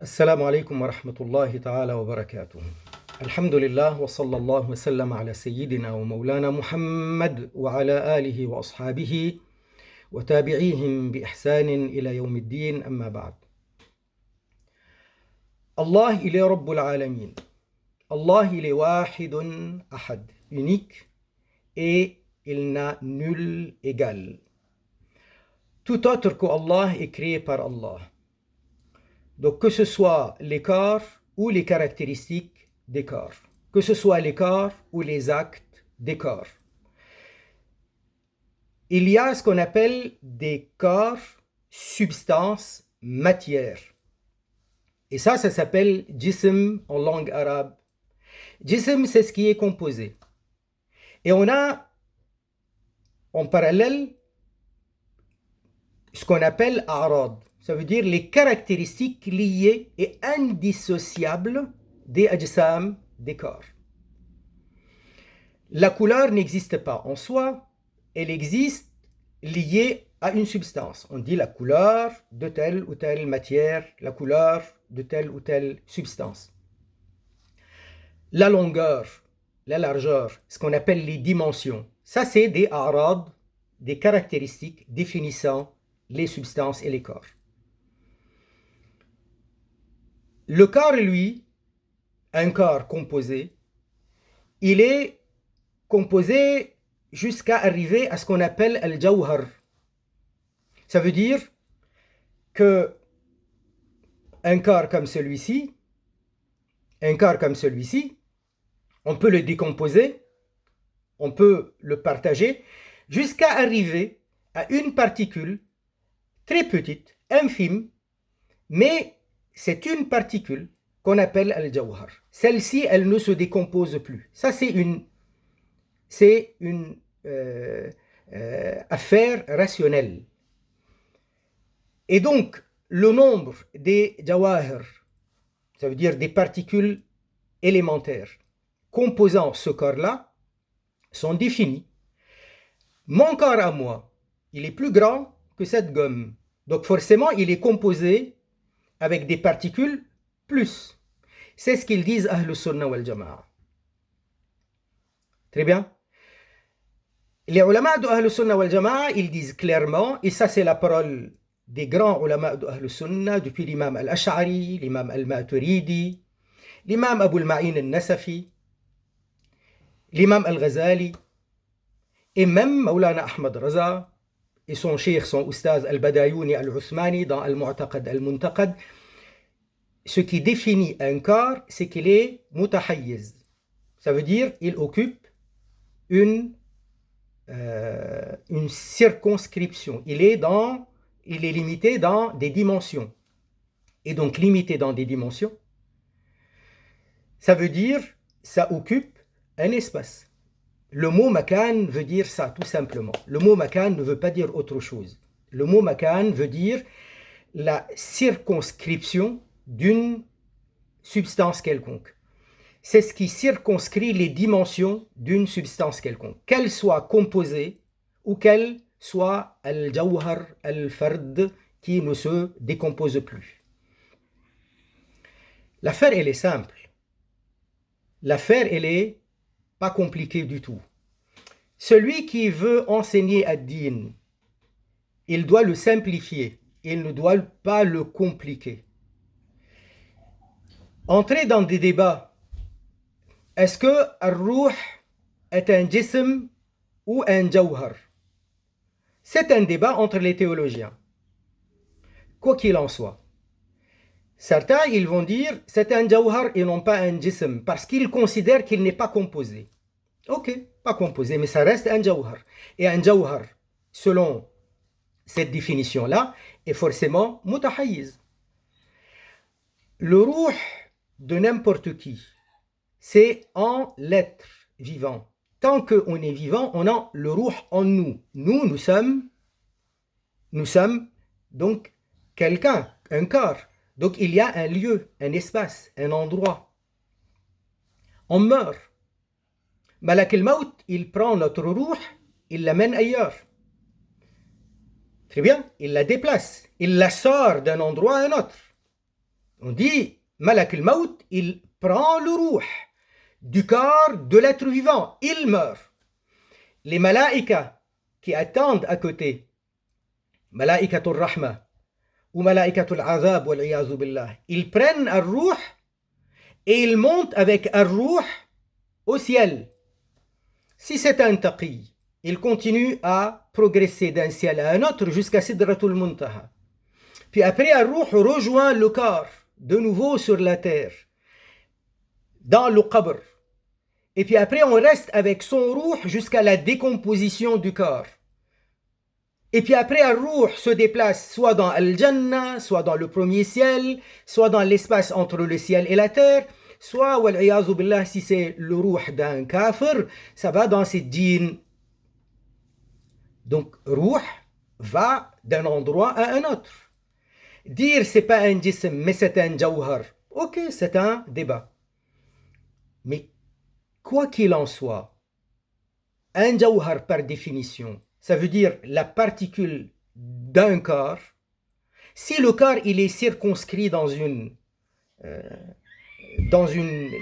السلام عليكم ورحمة الله تعالى وبركاته. الحمد لله وصلى الله وسلم على سيدنا ومولانا محمد وعلى آله وأصحابه وتابعيهم بإحسان إلى يوم الدين. أما بعد. Allah, il est Rabbul Alamin. Allah, il est Wahid Ahad, unique, et il n'a nul égal. Tout autre que Allah est créé par Allah. Donc que ce soit les corps ou les caractéristiques des corps, que ce soit les corps ou les actes des corps. Il y a ce qu'on appelle des corps, substances, matière. Et ça s'appelle jism en langue arabe. Jism, c'est ce qui est composé. Et on a en parallèle ce qu'on appelle a'rad. Ça veut dire les caractéristiques liées et indissociables des ajsam, des corps. La couleur n'existe pas en soi, elle existe liée à une substance. On dit la couleur de telle ou telle matière, la couleur de telle ou telle substance. La longueur, la largeur, ce qu'on appelle les dimensions, ça c'est des a'rad, des caractéristiques définissant les substances et les corps. Le corps, lui, un corps composé, il est composé jusqu'à arriver à ce qu'on appelle al-jawhar. Ça veut dire que un corps comme celui-ci, on peut le décomposer, on peut le partager, jusqu'à arriver à une particule très petite, infime, mais c'est une particule qu'on appelle al-jawhar. Celle-ci, elle ne se décompose plus. Ça, c'est une affaire rationnelle. Et donc, le nombre des jawahir, ça veut dire des particules élémentaires, composant ce corps-là, sont définis. Mon corps à moi, il est plus grand que cette gomme. Donc forcément, il est composé avec des particules plus. C'est ce qu'ils disent Ahlus Sunnah wal Jama'a. Très bien. Les ulama de Ahlus Sunnah wal Jama'a, ils disent clairement, et ça c'est la parole des grands ulama de Ahlus Sunnah, depuis l'imam al-Ash'ari, l'imam al-Maturidi, l'imam Abu al-Ma'in al-Nasafi, l'imam al-Ghazali, et même Maulana Ahmad Raza, et son cheikh, son oustaz al-Badayouni al-Uthmani dans al-Mu'taqad al-Muntaqad. Ce qui définit un corps, c'est qu'il est mutahayyiz. Ça veut dire il occupe une circonscription. Il est limité dans des dimensions. Et donc limité dans des dimensions, ça veut dire ça occupe un espace. Le mot makan veut dire ça, tout simplement. Le mot makan ne veut pas dire autre chose. Le mot makan veut dire la circonscription d'une substance quelconque. C'est ce qui circonscrit les dimensions d'une substance quelconque, qu'elle soit composée ou qu'elle soit al-jawhar, al-fard, qui ne se décompose plus. L'affaire, elle est simple. L'affaire, elle est pas compliquée du tout. Celui qui veut enseigner ad-din, il doit le simplifier, il ne doit pas le compliquer. Entrer dans des débats, est-ce que ar-ruh est un jism ou un jawhar? C'est un débat entre les théologiens. Quoi qu'il en soit. Certains, ils vont dire, c'est un jawhar et non pas un jism, parce qu'ils considèrent qu'il n'est pas composé. Ok, pas composé, mais ça reste un jawhar. Et un jawhar, selon cette définition-là, est forcément mutahayyiz. Le ruh de n'importe qui, c'est en l'être vivant. Tant qu'on est vivant, on a le ruh en nous. Nous sommes donc quelqu'un, un corps. Donc il y a un lieu, un espace, un endroit. On meurt. Malak al-Maut, il prend notre ruh, il l'amène ailleurs. Très bien, il la déplace. Il la sort d'un endroit à un autre. On dit, Malak al-Maut, il prend le ruh du corps de l'être vivant, il meurt. Les malaïkas qui attendent à côté, malaïkatul rahma ou malaïkatul azab, wal-iyazu billah, ils prennent un ruh et ils montent avec un ruh au ciel. Si c'est un taqi, il continue à progresser d'un ciel à un autre jusqu'à Sidratul Muntaha. Puis après, un ruh rejoint le corps, de nouveau sur la terre, dans le qabr. Et puis après, on reste avec son ruh jusqu'à la décomposition du corps. Et puis après, un ruh se déplace soit dans Al-Jannah, soit dans le premier ciel, soit dans l'espace entre le ciel et la terre, soit, wal-iyazu billah, si c'est le ruh d'un kafir, ça va dans ses djinns. Donc, ruh va d'un endroit à un autre. Dire c'est pas un jism, mais c'est un jawhar, ok, c'est un débat. Mais quoi qu'il en soit, un jawhar par définition, ça veut dire la particule d'un corps. Si le corps il est circonscrit dans une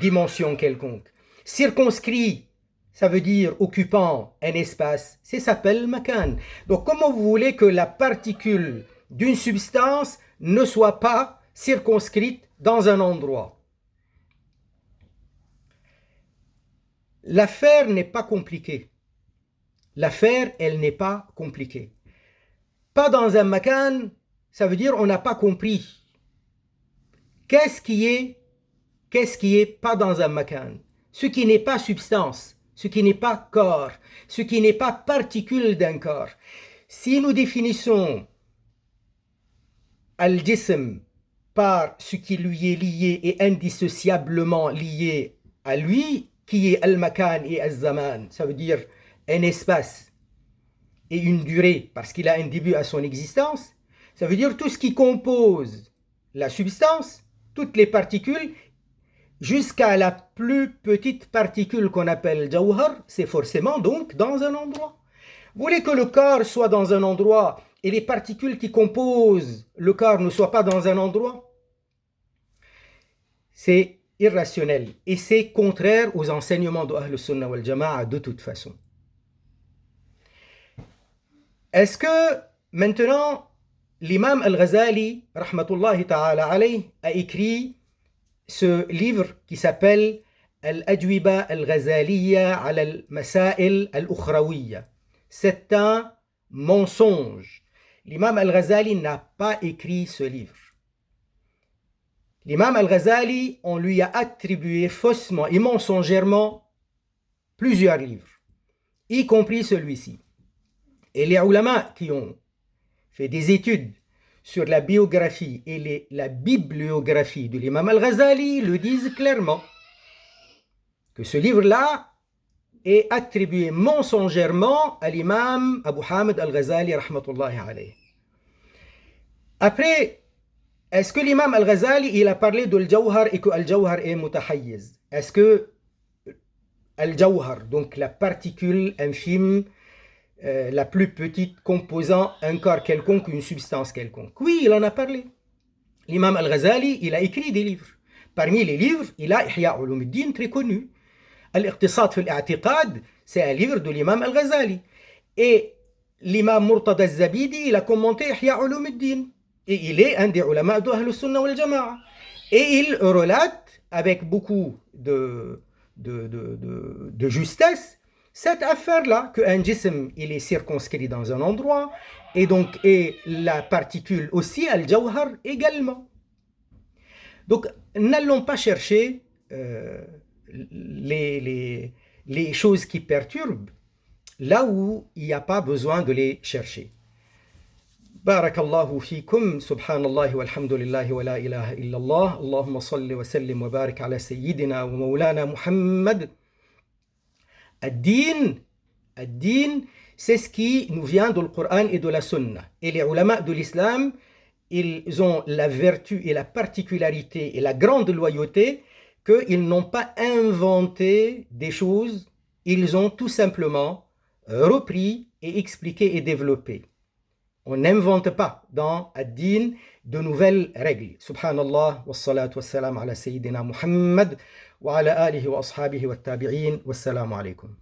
dimension quelconque, circonscrit, ça veut dire occupant un espace, ça s'appelle makan. Donc comment vous voulez que la particule d'une substance ne soit pas circonscrite dans un endroit? L'affaire n'est pas compliquée. L'affaire, elle n'est pas compliquée. Pas dans un makan, ça veut dire on n'a pas compris. Qu'est-ce qui est pas dans un makan? Ce qui n'est pas substance, ce qui n'est pas corps, ce qui n'est pas particule d'un corps. Si nous définissons al-jism par ce qui lui est lié et indissociablement lié à lui, qui est al-makan et al-zaman, ça veut dire un espace et une durée, parce qu'il a un début à son existence, ça veut dire tout ce qui compose la substance, toutes les particules, jusqu'à la plus petite particule qu'on appelle jawhar, c'est forcément donc dans un endroit. Vous voulez que le corps soit dans un endroit et les particules qui composent le corps ne soient pas dans un endroit? C'est irrationnel et c'est contraire aux enseignements de Ahl Sunnah wal Jama'a de toute façon. Est-ce que maintenant l'imam Al-Ghazali, rahmatullahi ta'ala alayh, a écrit ce livre qui s'appelle Al-Ajwiba Al-Ghazaliya ala al-Masail Al-Ukhrawiyya? C'est un mensonge. L'imam Al-Ghazali n'a pas écrit ce livre. L'imam Al-Ghazali, on lui a attribué faussement et mensongèrement plusieurs livres, y compris celui-ci. Et les ulama qui ont fait des études sur la biographie et la bibliographie de l'imam Al-Ghazali le disent clairement, que ce livre-là est attribué mensongèrement à l'imam Abu Hamid Al-Ghazali rahmatullahi alayh. Après, est-ce que l'imam Al-Ghazali il a parlé de Al-Jawhar et que Al-Jawhar est mutahayyiz? Est-ce que Al-Jawhar, donc la particule infime, la plus petite composant un corps quelconque, une substance quelconque? Oui, il en a parlé. L'imam Al-Ghazali, il a écrit des livres. Parmi les livres, il a Ihya Ulumuddin, très connu. Al-Iqtisad fil I'tiqad, c'est un livre de l'imam Al-Ghazali. Et l'imam Murtada al-Zabidi, il a commenté Ihya Ulumuddin. Et il est un des ulama de Ahl Sunnah wal Jama'a. Et il relate avec beaucoup de justesse cette affaire-là, qu'un jism, il est circonscrit dans un endroit, et donc et la particule aussi, al-jawhar également. Donc, n'allons pas chercher les choses qui perturbent là où il n'y a pas besoin de les chercher. بارك الله فيكم سبحان الله والحمد لله ولا إله إلا الله اللهم صل وسلم وبارك على سيدنا ومولانا محمد. Ad-din, c'est ce qui nous vient du Coran et de la Sunna. Et les ulama de l'islam, ils ont la vertu et la particularité et la grande loyauté qu'ils n'ont pas inventé des choses, ils ont tout simplement repris et expliqué et développé. On n'invente pas dans Ad-din de nouvelles règles. Subhanallah, wassalatu wassalam ala Sayyidina Muhammad, wa ala alihi wa ashabihi wa tabi'in, wassalamu alaikum.